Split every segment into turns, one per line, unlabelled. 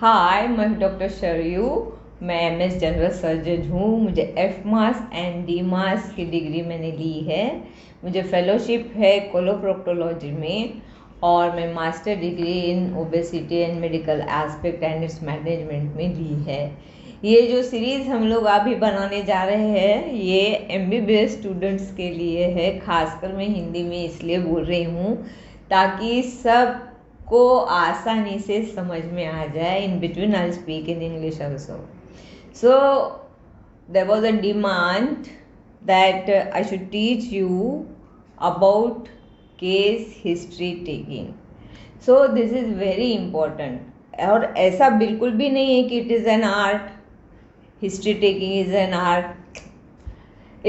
हाय, मैं डॉक्टर शरयू। मैं MS general surgeon हूँ। मुझे एफ मास एंड डी मास की डिग्री मैंने ली है। मुझे फेलोशिप है कोलोप्रोक्टोलॉजी में और मैं master degree in obesity and medical aspect and it's management में ली है। ये जो सीरीज़ हम लोग अभी बनाने जा रहे हैं ये एमबीबीएस स्टूडेंट्स के लिए है। खासकर मैं हिंदी में इसलिए बोल रही हूँ ताकि सब को आसानी से समझ में आ जाए। In between I speak in English also. So there was a demand that I should teach you about case history taking. So this is very important और ऐसा बिल्कुल भी नहीं है कि it is an art. History taking is an art.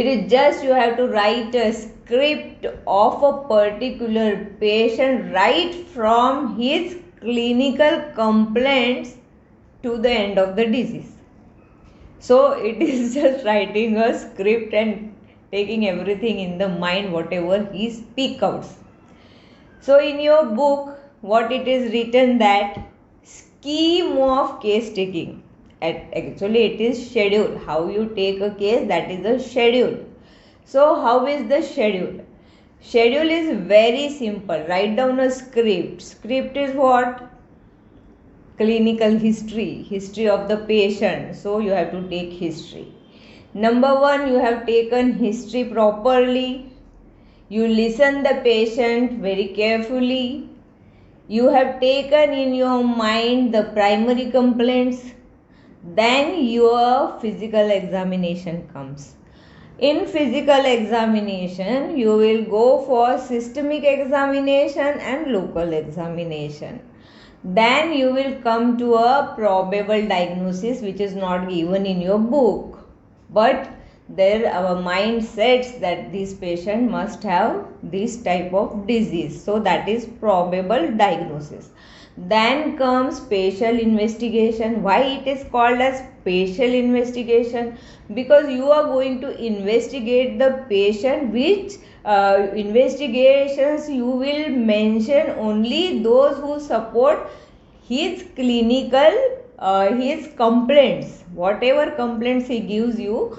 It is just you have to write a script of a particular patient right from his clinical complaints to the end of the disease. So it is just writing a script and taking everything in the mind whatever he speaks out. So in your book what it is written that scheme of case taking. Actually it is schedule. How you take a case, that is a schedule. So how is the schedule? Schedule is very simple. Write down a script. Script is what? Clinical history of the patient. So you have to take history. Number one, you have taken history properly. You listen the patient very carefully. You have taken in your mind the primary complaints. Then your physical examination comes. In physical examination, you will go for systemic examination and local examination. Then you will come to a probable diagnosis which is not given in your book. But there our mind sets that this patient must have this type of disease. So that is probable diagnosis. Then comes spatial investigation. Why it is called as spatial investigation? Because you are going to investigate the patient, which investigations you will mention only those who support his clinical his complaints. Whatever complaints he gives you,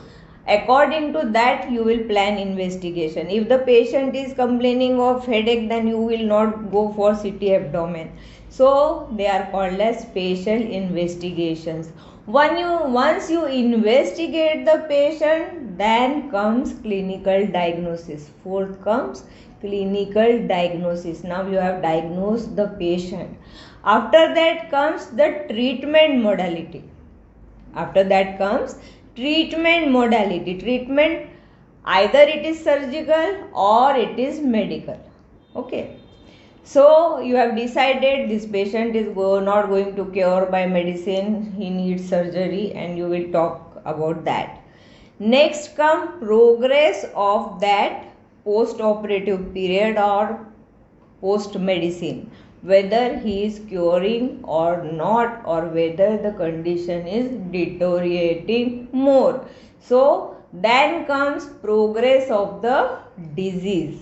according to that you will plan investigation. If the patient is complaining of headache, then you will not go for CT abdomen. So they are called as spatial investigations. Once you investigate the patient, then comes clinical diagnosis. Fourth comes clinical diagnosis. Now you have diagnosed the patient. After that comes the treatment modality. After that comes treatment modality. Treatment, either it is surgical or it is medical. Okay. So you have decided this patient is not going to cure by medicine, he needs surgery, and you will talk about that. Next come progress of that post-operative period or post-medicine, whether he is curing or not, or whether the condition is deteriorating more. So then comes progress of the disease.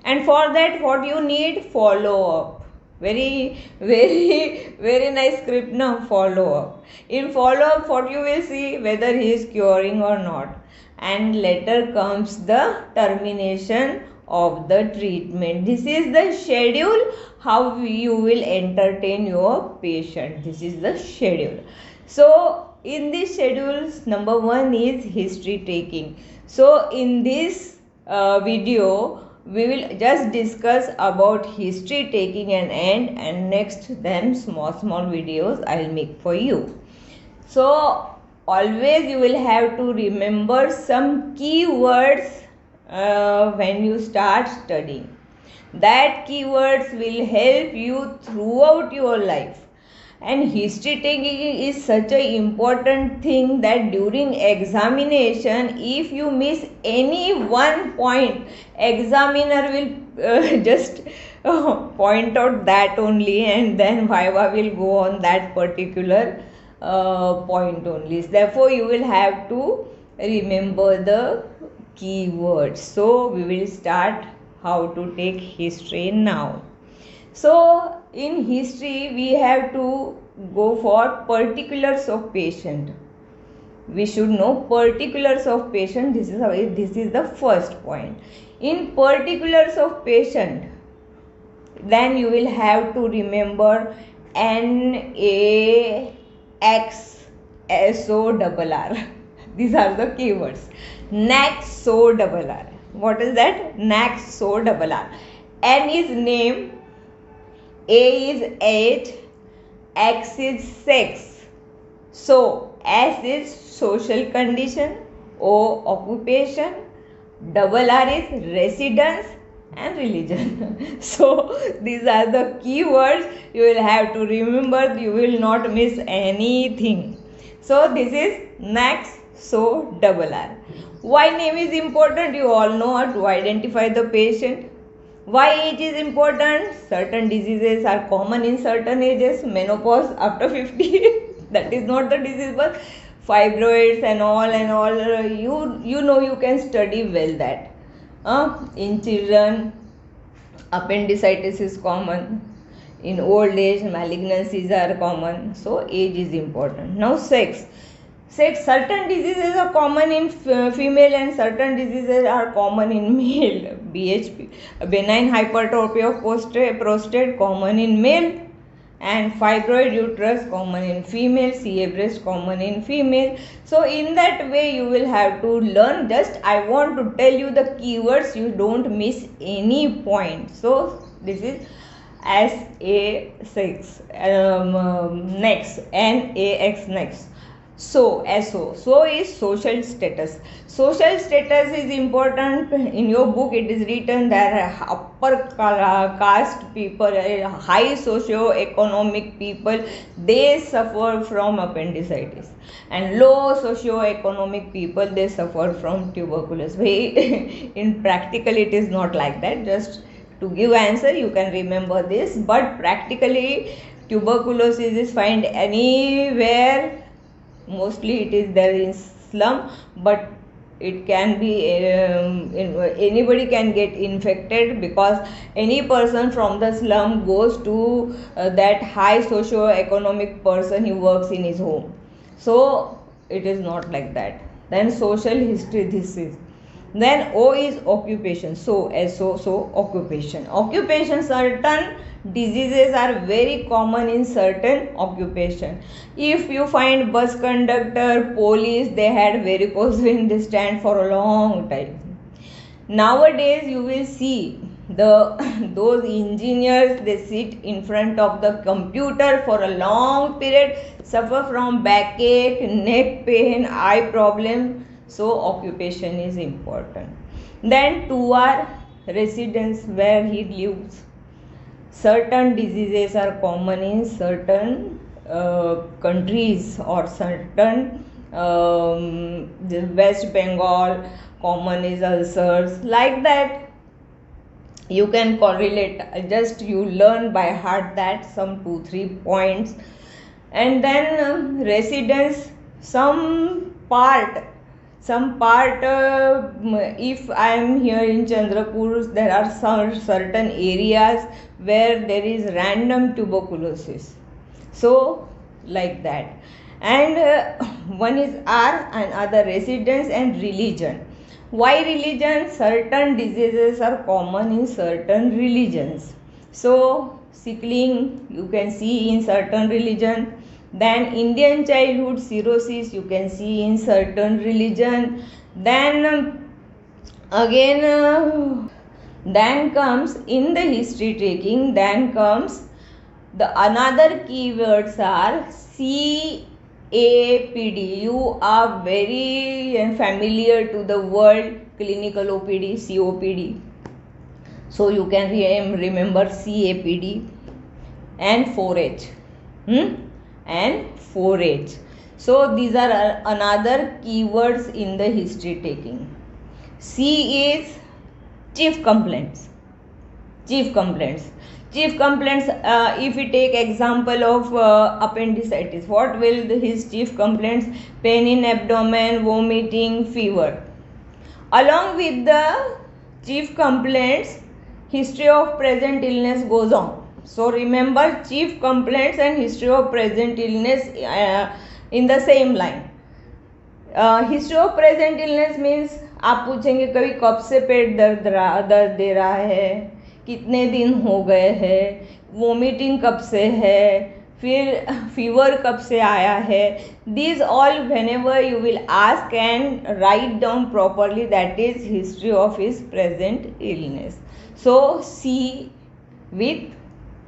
And for that what you need? Follow up. Very nice script. Now follow up. In follow up what you will see? Whether he is curing or not. And later comes the termination of the treatment. This is the schedule how you will entertain your patient. This is the schedule. So in this schedule, number one is history taking. So in this video we will just discuss about history taking and next then small videos I will make for you. So always you will have to remember some keywords when you start studying. That keywords will help you throughout your life. And history taking is such an important thing that during examination, if you miss any one point, examiner will just point out that only, and then viva will go on that particular point only. Therefore you will have to remember the keywords. So we will start how to take history now. So in history we have to go for particulars of patient. We should know particulars of patient. This is the first point. In particulars of patient, then you will have to remember NAXSORR. These are the keywords. NAXSORR. What is that? NAXSORR. N is name, A is age, X is sex. So S is social condition, O occupation, R is residence, and religion. So these are the keywords you will have to remember. You will not miss anything. So this is NAXSORR. Why name is important? You all know how to identify the patient. Why age is important? Certain diseases are common in certain ages. Menopause after 50. That is not the disease, but fibroids and all. You know, you can study well that. In children, appendicitis is common. In old age, malignancies are common. So age is important. Now sex. Certain diseases are common in female and certain diseases are common in male. BHP, benign hypertrophy of prostate, common in male, and fibroid uterus, common in female, CA breast, common in female. So in that way you will have to learn. Just I want to tell you the keywords, you don't miss any point. So this is SA6. Next, NAX next. So is social status. Social status is important. In your book it is written that upper caste people, high socio-economic people, they suffer from appendicitis, and low socio-economic people, they suffer from tuberculosis. In practical it is not like that. Just to give answer you can remember this, but practically tuberculosis is found anywhere. Mostly it is there in slum, but it can be anybody can get infected, because any person from the slum goes to that high socio-economic person, he works in his home. So it is not like that. Then social history, this is. Then O is occupation. So occupation. Occupation, certain diseases are very common in certain occupation. If you find bus conductor, police, they had varicose vein, they stand for a long time. Nowadays you will see those engineers, they sit in front of the computer for a long period, suffer from backache, neck pain, eye problem. So occupation is important. Then 2 are residence, where he lives. Certain diseases are common in certain countries, or certain West Bengal, common is ulcers, like that. You can correlate, just you learn by heart that some 2-3 points. And then residence, some part, if I am here in Chandrapur, there are some certain areas where there is random tuberculosis. So like that. And one is R, and other residence and religion. Why religion? Certain diseases are common in certain religions. So sickling you can see in certain religion. Then Indian childhood cirrhosis you can see in certain religion. Then then comes in the history taking, then comes the another keywords are CAPD. You are very familiar to the word clinical OPD, COPD. So you can remember CAPD and 4H. And 4H. So these are another keywords in the history taking. C is chief complaints. If we take example of appendicitis, what will his chief complaints? Pain in abdomen, vomiting, fever. Along with the chief complaints, history of present illness goes on. So remember chief complaints and history of present illness in the same line. History of present illness means आप पूछेंगे कभी कब से पेट दर्द दे रहा है, कितने दिन हो गए हैं, वोमिटिंग कब से है, फिर फीवर कब से आया है. These all whenever you will ask and write down properly, that is history of his present illness. So C with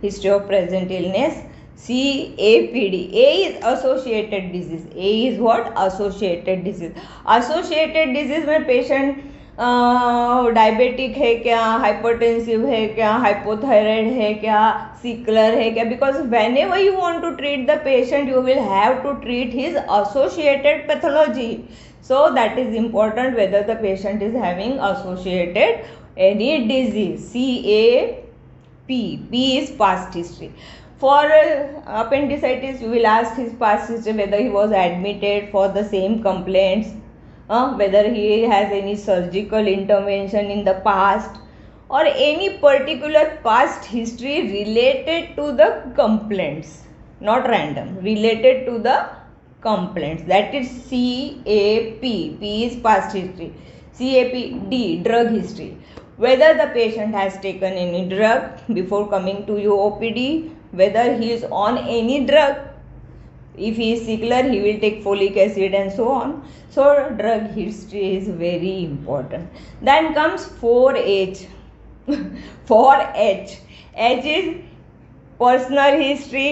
history of present illness, CAPD. A is associated disease. A is what? Associated disease. Associated disease में patient diabetic है क्या, hypertensive है क्या, hypothyroid है क्या, sickler है क्या, because whenever you want to treat the patient you will have to treat his associated pathology. So that is important whether the patient is having associated any disease. CAP. P is past history. For appendicitis, you will ask his past history, whether he was admitted for the same complaints, whether he has any surgical intervention in the past, or any particular past history related to the complaints, not random, related to the complaints. That is CAP. P is past history. CAP. D, drug history. Whether the patient has taken any drug before coming to your OPD, whether he is on any drug. If he is sickler, he will take folic acid and so on. So drug history is very important. Then comes 4H. 4H. H is personal history.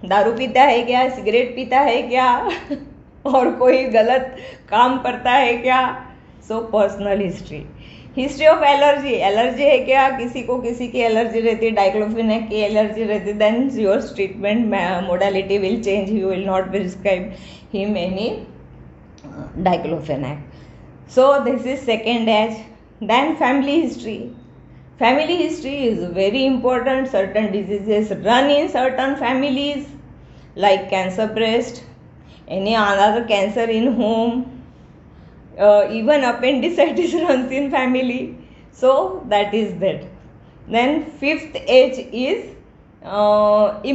दारू पीता है क्या, cigarette पीता है क्या, और कोई गलत काम करता है क्या. So personal history. History of allergy. Allergy है क्या, किसी को किसी की एलर्जी रहती है, डाइक्लोफिनेक की एलर्जी रहती है, then your treatment modality will change. You will not prescribe him any diclofenac. So this is second age. Then family history. Family history is very important. Certain diseases run in certain families, like cancer breast, any other cancer in home, even appendicitis runs in family. So that is that. Then fifth H is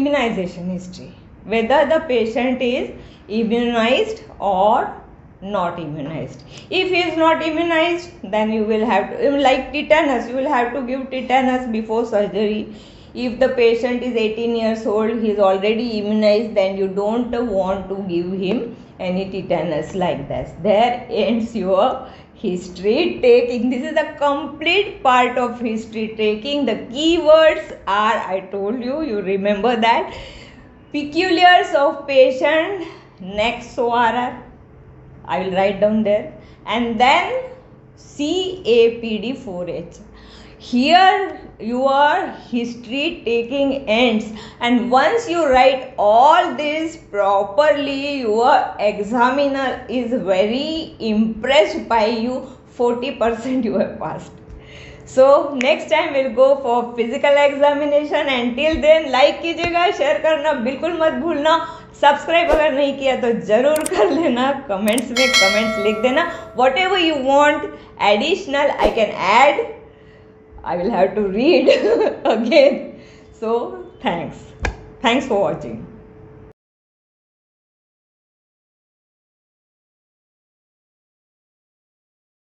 immunization history. Whether the patient is immunized or not immunized. If he is not immunized, then you will have to, like tetanus, you will have to give tetanus before surgery. If the patient is 18 years old, he is already immunized, then you don't want to give him any tetanus like that. There ends your history taking. This is the complete part of history taking. The keywords are, I told you, you remember that. Peculiars of patient, next ORR. I will write down there. And then CAPD 4H. Here your history taking ends, and once you write all this properly, your examiner is very impressed by you. 40% you have passed. So next time we'll go for physical examination. Until then like कीजिएगा, share करना बिल्कुल मत भूलना, subscribe अगर नहीं किया तो ज़रूर कर लेना, कमेंट्स में कमेंट्स लिख देना. Whatever you want additional I can add. I will have to read again. So thanks for watching.